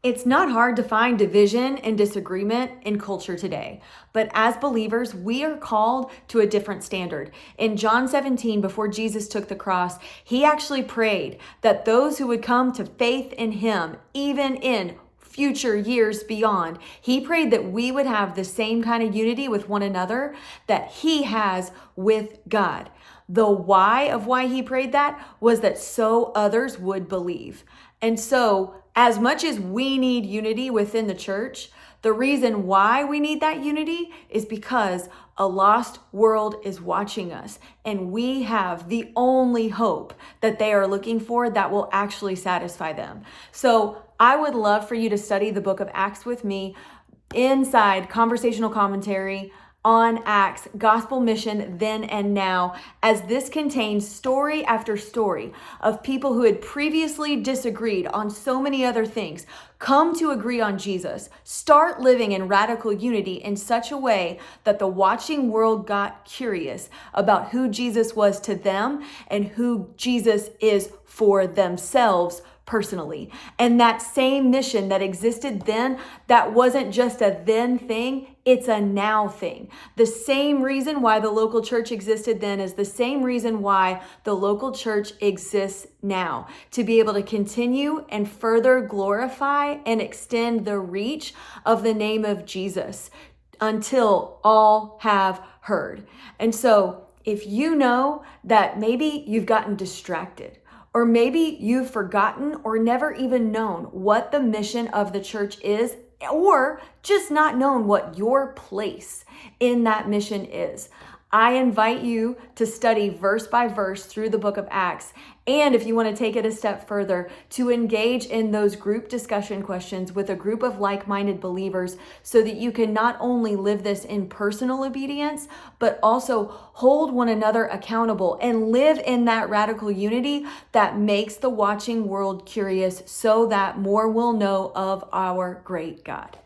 It's not hard to find division and disagreement in culture today, but as believers, we are called to a different standard. In John 17, before Jesus took the cross, he actually prayed that those who would come to faith in him, even in future years beyond, he prayed that we would have the same kind of unity with one another that he has with God. The why of why he prayed that was that so others would believe. And so, as much as we need unity within the church, the reason why we need that unity is because a lost world is watching us, and we have the only hope that they are looking for that will actually satisfy them. So I would love for you to study the book of Acts with me inside Conversational Commentary on Acts, Gospel Mission Then and Now, as this contains story after story of people who had previously disagreed on so many other things, come to agree on Jesus, start living in radical unity in such a way that the watching world got curious about who Jesus was to them and who Jesus is for themselves personally. And that same mission that existed then, that wasn't just a then thing, it's a now thing. The same reason why the local church existed then is the same reason why the local church exists now, to be able to continue and further glorify and extend the reach of the name of Jesus until all have heard. And so if you know that maybe you've gotten distracted, or maybe you've forgotten or never even known what the mission of the church is, or just not known what your place in that mission is, I invite you to study verse by verse through the book of Acts. And if you want to take it a step further, to engage in those group discussion questions with a group of like-minded believers so that you can not only live this in personal obedience, but also hold one another accountable and live in that radical unity that makes the watching world curious so that more will know of our great God.